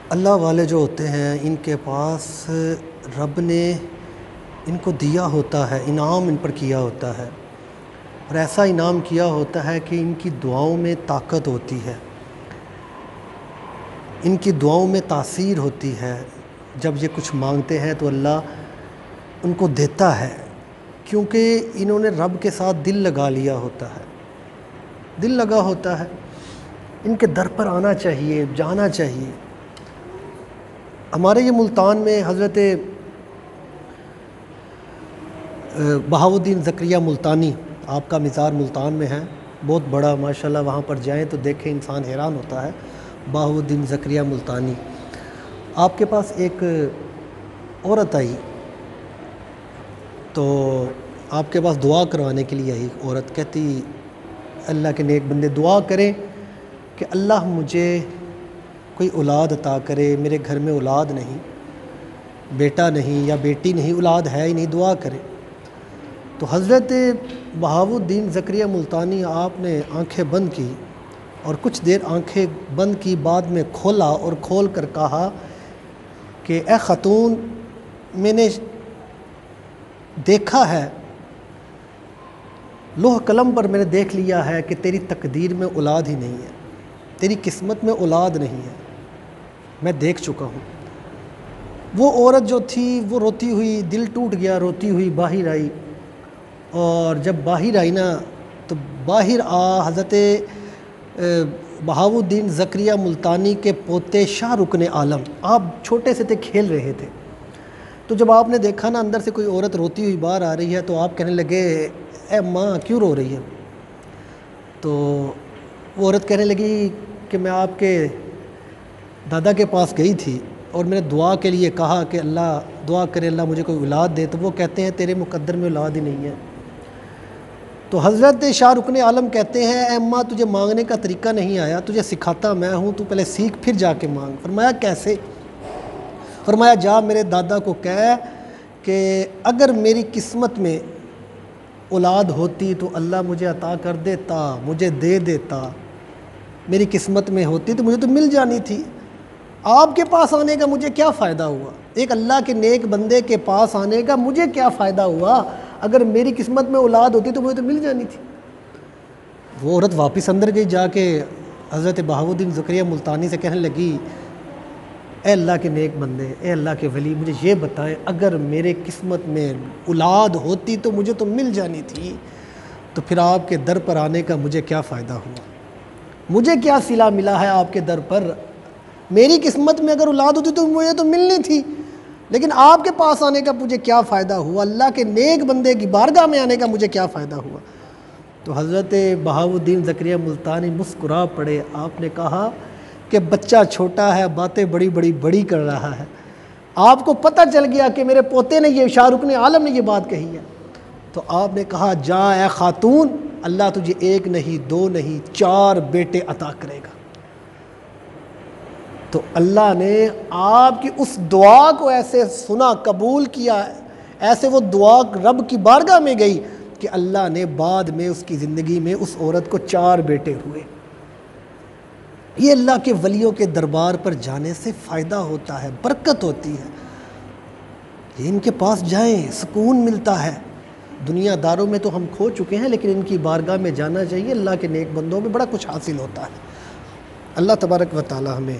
اللہ والے جو ہوتے ہیں ان کے پاس رب نے ان کو دیا ہوتا ہے، انعام ان پر کیا ہوتا ہے، اور ایسا انعام کیا ہوتا ہے کہ ان کی دعاؤں میں طاقت ہوتی ہے، ان کی دعاؤں میں تاثیر ہوتی ہے۔ جب یہ کچھ مانگتے ہیں تو اللہ ان کو دیتا ہے، کیونکہ انہوں نے رب کے ساتھ دل لگا لیا ہوتا ہے، دل لگا ہوتا ہے۔ ان کے در پر آنا چاہیے، جانا چاہیے۔ ہمارے یہ ملتان میں حضرت بہاؤالدین زکریا ملتانی، آپ کا مزار ملتان میں ہے، بہت بڑا ماشاءاللہ، وہاں پر جائیں تو دیکھیں انسان حیران ہوتا ہے۔ بہاؤالدین زکریا ملتانی، آپ کے پاس ایک عورت آئی تو آپ کے پاس دعا کروانے کے لیے آئی۔ عورت کہتی اللہ کے نیک بندے دعا کریں کہ اللہ مجھے کوئی اولاد عطا کرے، میرے گھر میں اولاد نہیں، بیٹا نہیں یا بیٹی نہیں، اولاد ہے ہی نہیں، دعا کرے۔ تو حضرت بہاؤالدین زکریا ملتانی آپ نے آنکھیں بند کی اور کچھ دیر آنکھیں بند کی، بعد میں کھولا اور کھول کر کہا کہ اے خاتون، میں نے دیکھا ہے، لوح قلم پر میں نے دیکھ لیا ہے کہ تیری تقدیر میں اولاد ہی نہیں ہے، تیری قسمت میں اولاد نہیں ہے، میں دیکھ چکا ہوں۔ وہ عورت جو تھی وہ روتی ہوئی، دل ٹوٹ گیا، روتی ہوئی باہر آئی، اور جب باہر آئی نا تو باہر حضرت بہاؤالدین زکریا ملتانی کے پوتے شاہ رکن عالم، آپ چھوٹے سے تھے، کھیل رہے تھے۔ تو جب آپ نے دیکھا نا اندر سے کوئی عورت روتی ہوئی باہر آ رہی ہے تو آپ کہنے لگے اے ماں کیوں رو رہی ہے؟ تو وہ عورت کہنے لگی کہ میں آپ کے دادا کے پاس گئی تھی اور میں نے دعا کے لیے کہا کہ اللہ دعا کرے اللہ مجھے کوئی اولاد دے، تو وہ کہتے ہیں تیرے مقدر میں اولاد ہی نہیں ہے۔ تو حضرت شاہ رکن عالم کہتے ہیں اے اماں تجھے مانگنے کا طریقہ نہیں آیا، تجھے سکھاتا میں ہوں، تو پہلے سیکھ پھر جا کے مانگ۔ فرمایا کیسے؟ فرمایا جا میرے دادا کو کہہ کہ اگر میری قسمت میں اولاد ہوتی تو اللہ مجھے عطا کر دیتا، مجھے دے دیتا، میری قسمت میں ہوتی تو مجھے تو مل جانی تھی، آپ کے پاس آنے کا مجھے کیا فائدہ ہوا؟ ایک اللہ کے نیک بندے کے پاس آنے کا مجھے کیا فائدہ ہوا؟ اگر میری قسمت میں اولاد ہوتی تو مجھے تو مل جانی تھی۔ وہ عورت واپس اندر گئی، جا کے حضرت بہاؤالدین زکریا ملتانی سے کہنے لگی اے اللہ کے نیک بندے، اے اللہ کے ولی، مجھے یہ بتائیں اگر میرے قسمت میں اولاد ہوتی تو مجھے تو مل جانی تھی، تو پھر آپ کے در پر آنے کا مجھے کیا فائدہ ہوا؟ مجھے کیا صلہ ملا ہے آپ کے در پر؟ میری قسمت میں اگر اولاد ہوتی تو مجھے تو ملنی تھی، لیکن آپ کے پاس آنے کا مجھے کیا فائدہ ہوا؟ اللہ کے نیک بندے کی بارگاہ میں آنے کا مجھے کیا فائدہ ہوا؟ تو حضرت بہاؤالدین زکریا ملتانی مسکرا پڑے۔ آپ نے کہا کہ بچہ چھوٹا ہے، باتیں بڑی بڑی کر رہا ہے، آپ کو پتہ چل گیا کہ میرے پوتے نے یہ، شاہ رکن عالم نے یہ بات کہی ہے۔ تو آپ نے کہا جا اے خاتون، اللہ تجھے ایک نہیں، دو نہیں، 4 بیٹے عطا کرے گا۔ تو اللہ نے آپ کی اس دعا کو ایسے سنا، قبول کیا، ایسے وہ دعا رب کی بارگاہ میں گئی کہ اللہ نے بعد میں اس کی زندگی میں اس عورت کو 4 بیٹے ہوئے۔ یہ اللہ کے ولیوں کے دربار پر جانے سے فائدہ ہوتا ہے، برکت ہوتی ہے۔ ان کے پاس جائیں، سکون ملتا ہے۔ دنیا داروں میں تو ہم کھو چکے ہیں، لیکن ان کی بارگاہ میں جانا چاہیے، اللہ کے نیک بندوں میں بڑا کچھ حاصل ہوتا ہے۔ اللہ تبارک و تعالی ہمیں